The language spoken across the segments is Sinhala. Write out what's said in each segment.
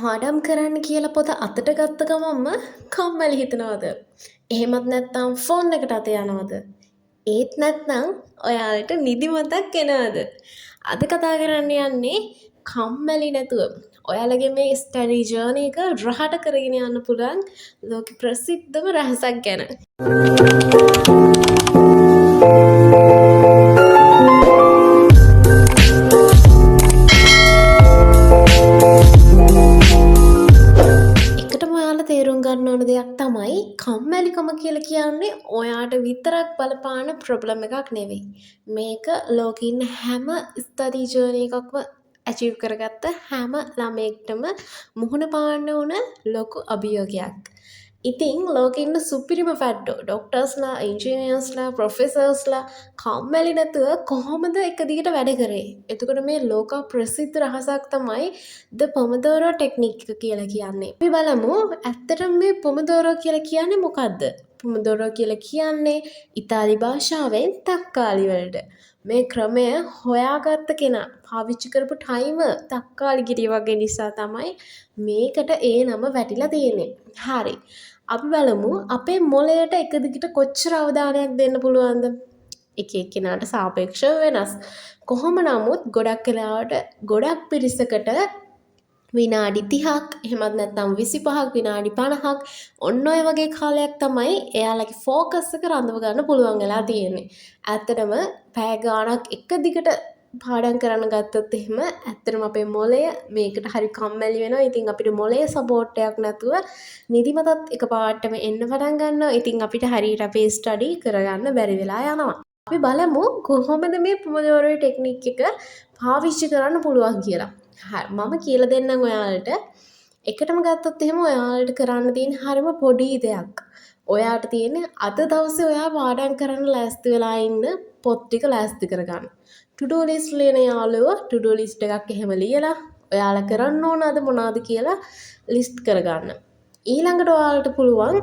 පාඩම් කරන්න කියලා පොත අතට ගත්ත ගමන්ම කම්මැලි හිතෙනවද? එහෙමත් නැත්නම් ෆෝන් එකට අත යනවද? ඒත් නැත්නම් ඔයාලට නිදිමතක් එනවද? අද කතා කරන්න යන්නේ කම්මැලි නැතුව ඔයාලගේ මේ ස්ටඩි ජර්නි එක රහට කරගෙන යන්න පුළුවන් ලෝකෙ ප්‍රසිද්ධම රහසක් ගැන. එකටම ඔයාලා තේරුම් ගන්න ඕන දෙයක් තමයි කම්මැලිකම කියලා කියන්නේ ඔයාට විතරක් බලපාන ප්‍රොබ්ලම් එකක් නෙවෙයි. මේක ලෝකේ ඉන්න හැම ස්ටඩි ජර්නි එකක්ම ඇචීව් කරගත්ත හැම ළමයෙක්ටම මුහුණ පාන්න ඕන ලොකු අභියෝගයක්. ඉතින් ලෝකේ ඉන්න සුපිරිම ෆැට්ටෝ ඩොක්ටර්ස්ලා, ඉන්ජිනියර්ස්ලා, ප්‍රොෆෙසර්ස්ලා කම්මැලි නැතුව කොහොමද එක දිගට වැඩ කරේ? එතකොට මේ ලෝක ප්‍රසිද්ධ රහසක් තමයි ද පොමදෝරෝ ටෙක්නික් එක කියලා කියන්නේ. අපි බලමු ඇත්තටම මේ පොමදෝරෝ කියලා කියන්නේ මොකද්ද? පොමදෝරෝ කියලා කියන්නේ ඉතාලි භාෂාවෙන් තක්කාලි වලට. මේ ක්‍රමය හොයාගත්ත කෙනා පාවිච්චි කරපු ටයිමර් තක්කාලි ගිරිය වගේ නිසා තමයි මේකට ඒ නම වැටිලා තියෙන්නේ. හරි. අපි බලමු අපේ මොළයට එක දිගට කොච්චර අවධානයක් දෙන්න පුළුවන්ද? එක එක්කෙනාට සාපේක්ෂව වෙනස්. කොහොම නමුත් ගොඩක් වෙලාවට ගොඩක් පිරිසකට විනාඩි 30ක් එහෙමත් නැත්නම් 25ක් විනාඩි 50ක් ඔන්න ඔය වගේ කාලයක් තමයි එයාලගේ ફોකස් එක රඳව ගන්න පුළුවන් වෙලා තියෙන්නේ. ඇත්තටම පැය ගාණක් එක දිගට පාඩම් කරන්න ගත්තොත් එහෙම ඇත්තටම අපේ මොළය මේකට හරි කම්මැලි වෙනවා. ඉතින් අපිට මොළයේ සපෝට් එකක් නැතුව නිදිමතත් එකපාරටම එන්න පටන් ගන්නවා. ඉතින් අපිට හරියට අපේ ස්ටඩි කරගන්න බැරි වෙලා යනවා. අපි බලමු කොහොමද මේ පොමොඩෝරෝ ටෙක්නික් එක පාවිච්චි කරන්න පුළුවන් කියලා. හරි මම කියලා දෙන්නම් ඔයාලට. එකටම ගත්තොත් එහෙම ඔයාලට කරන්න තියෙන හරිම පොඩි දෙයක්. ඔයාට තියෙන්නේ අද දවසේ ඔයා පාඩම් කරන්න ලෑස්ති වෙලා ඉන්න පොත් ටික ලෑස්ති කරගන්න. to do list ලියන යාළුවෝ to do list එකක් එහෙම ලියලා ඔයාලා කරන්න ඕන අද මොනවද කියලා ලිස්ට් කරගන්න. ඊළඟට ඔයාලට පුළුවන්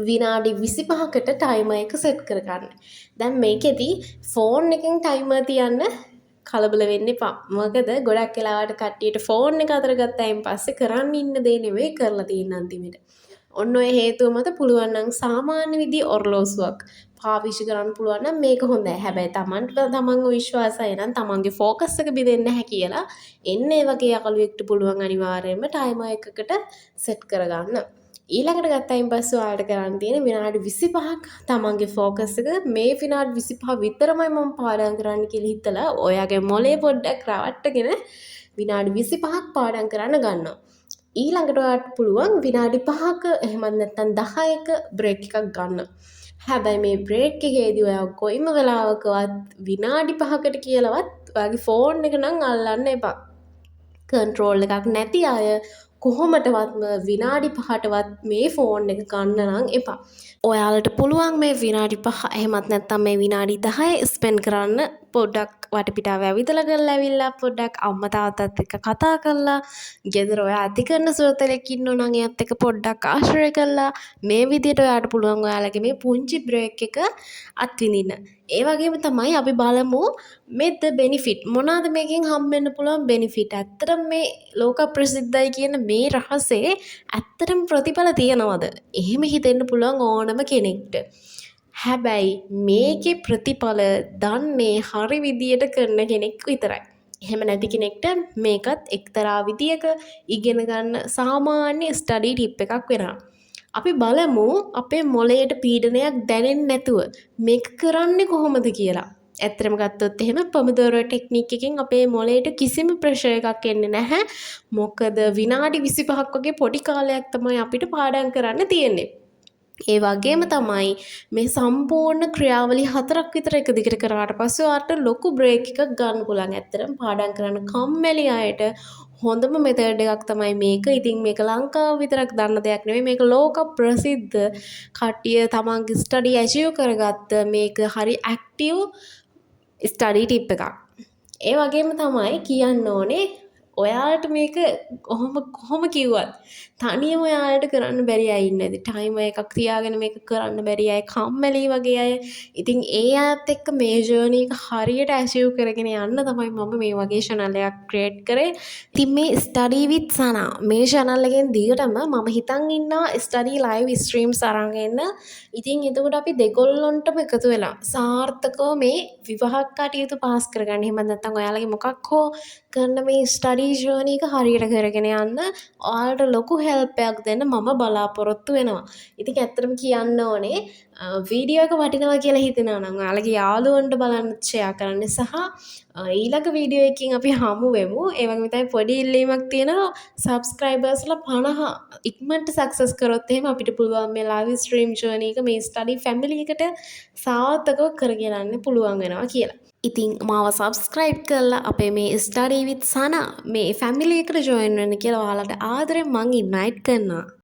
විනාඩි 25කට ටයිමර් එක සෙට් කරගන්න. දැන් මේකෙදි ෆෝන් එකෙන් ටයිමර් තියන්න කලබල වෙන්න එපා. මොකද ගොඩක් වෙලාවට කට්ටියට ෆෝන් එක අතර ගත්තායින් පස්සේ කරන්න ඉන්න දේ නෙවෙයි කරලා තියෙන අන්තිමට. ඔන්න ඔය හේතුව මත පුළුවන් නම් සාමාන්‍ය විදිහේ ඔරලෝසුවක් පාවිච්චි කරන්න පුළුවන් නම් මේක හොඳයි. හැබැයි Tamanට තමන්ව විශ්වාසයි නම් තමන්ගේ ફોකස් එක බෙදෙන්න නැහැ කියලා එන්න ඒ වගේ යාළුවෙක්ට පුළුවන් අනිවාර්යයෙන්ම ටයිමර් එකකට සෙට් කරගන්න. ඊළඟට ගත්තයින් පස්සේ ඔයාලට කරන්න තියෙන විනාඩි 25ක් තමන්ගේ ફોකස් එක මේ විනාඩි 25 විතරමයි මම පාඩම් කරන්න කියලා හිතලා ඔයාගේ මොලේ පොඩ්ඩක් රවට්ටගෙන විනාඩි 25ක් පාඩම් කරන්න ගන්නවා. ඊළඟට ඔයාලට පුළුවන් විනාඩි 5ක එහෙමත් නැත්නම් 10ක බ්‍රේක් එකක් ගන්න. හැබැයි මේ බ්‍රේක් එකේදී ඔයා කොයිම වෙලාවකවත් විනාඩි 5කට කියලාවත් ඔයාගේ ෆෝන් එක නම් අල්ලන්න එපා. කන්ට්‍රෝල් එකක් නැති අය කොහොමටවත්ම විනාඩි 5ටවත් මේ ෆෝන් එක ගන්න නම් එපා. ඔයාලට පුළුවන් මේ විනාඩි 5 එහෙමත් නැත්නම් මේ විනාඩි 10 ස්පෙන්ඩ් කරන්න පොඩ්ඩක් වටපිටාව ඇවිදලා කරලා ඇවිල්ලා පොඩ්ඩක් අම්මා තාත්තත් එක්ක කතා කරලා ගෙදර ඔයා ඇති කරන සුරතලෙක් ඉන්නෝ නම් එයත් එක්ක පොඩ්ඩක් ආශ්‍රය කරලා මේ විදිහට ඔයාට පුළුවන් ඔයාලගේ මේ පුංචි බ්‍රේක් එක අත්විඳින්න. ඒ වගේම තමයි අපි බලමු මේ ද බෙනිෆිට් මොනවාද මේකෙන් හම්බෙන්න පුළුවන් බෙනිෆිට්. ඇත්තටම මේ ලෝක ප්‍රසිද්ධයි කියන මේ රහසේ ඇත්තටම ප්‍රතිඵල තියනවද? එහෙම හිතෙන්න පුළුවන් ඕනම කෙනෙක්ට. හැබැයි මේකේ ප්‍රතිඵල දන්නේ හරි විදියට කරන කෙනෙක් විතරයි. එහෙම නැති කෙනෙක්ට මේකත් එක්තරා විදියක ඉගෙන ගන්න සාමාන්‍ය ස්ටඩි ටිප් එකක් වෙනවා. අපි බලමු අපේ මොළයට පීඩනයක් දැනෙන්නේ නැතුව මේක කරන්නේ කොහොමද කියලා. ඇත්තටම ගත්තොත් එහෙම පොමොඩෝරෝ ටෙක්නික් එකෙන් අපේ මොළයට කිසිම ප්‍රෙෂර් එකක් එන්නේ නැහැ. මොකද විනාඩි 25ක් වගේ පොඩි කාලයක් තමයි අපිට පාඩම් කරන්න තියෙන්නේ. ඒ වගේම තමයි මේ සම්පූර්ණ ක්‍රියාවලිය 4ක් විතර එක දිගට කරාට පස්සේ ඔයාලට ලොකු බ්‍රේක් එකක් ගන්න පුළුවන්. ඇත්තටම පාඩම් කරන්න කම්මැලි අයට හොඳම මෙතඩ් එකක් තමයි මේක. ඉතින් මේක ලංකාව විතරක් දන්න දෙයක් නෙවෙයි. මේක ලෝක ප්‍රසිද්ධ කට්ටිය තමන්ගේ ස්ටඩි ඇචීව් කරගත්ත මේක හරි ඇක්ටිව් ස්ටඩි ටිප් එකක්. ඒ වගේම තමයි කියන්න ඕනේ ඔයාට මේක කොහොම කිව්වත් තනියම ඔයාලට කරන්න බැරි අය ඉන්නේ නැති. ටයිමර් එකක් තියාගෙන මේක කරන්න බැරි අය, කම්මැලි වගේ අය. ඉතින් ඒ අයත් එක්ක මේ ජර්නි එක හරියට ඇචීව් කරගෙන යන්න තමයි මම මේ වගේ channel එකක් ක්‍රියේට් කරේ. ඉතින් මේ study with Sana මේ channel එකෙන් දිගටම මම හිතන් ඉන්නවා study live streams අරන් එන්න. ඉතින් එතකොට අපි දෙගොල්ලොන්ටම එකතු වෙලා සාර්ථකව මේ විවාහක කටයුතු පාස් කරගන්න. එහෙම නැත්නම් ඔයාලගේ මොකක් හෝ කරන මේ ස්ටඩී ජර්නි එක හරියට කරගෙන යන්න ඔයාලට ලොකු හෙල්ප් එකක් දෙන්න මම බලාපොරොත්තු වෙනවා. ඉතින් ඇත්තටම කියන්න ඕනේ වීඩියෝ එක වටිනවා කියලා හිතෙනවා නම් ඔයාලගේ යාළුවන්ට බලන්න ෂෙයා කරන්න සහ ඊළඟ වීඩියෝ එකකින් අපි හමු වෙමු. ඒ වගේම තමයි පොඩි ඉල්ලීමක් තියෙනවා සබ්ස්ක්‍රයිබර්ස්ලා 50 ඉක්මනට සක්සස් කරොත් එහෙම අපිට පුළුවන් මේ ලයිව් ස්ට්‍රීම් ජර්නි එක මේ ස්ටඩි ෆැමිලි එකට සාර්ථකව කරගෙන යන්න පුළුවන් වෙනවා කියලා. ඉතින් මාව සබස්ක්‍රයිබ් කරලා අපේ මේ ස්ටඩි විත් සනා මේ ෆැමිලි එකට ජොයින් වෙන්න කියලා ඔයාලට ආදරෙන් මං ඉන්වයිට් කරනවා.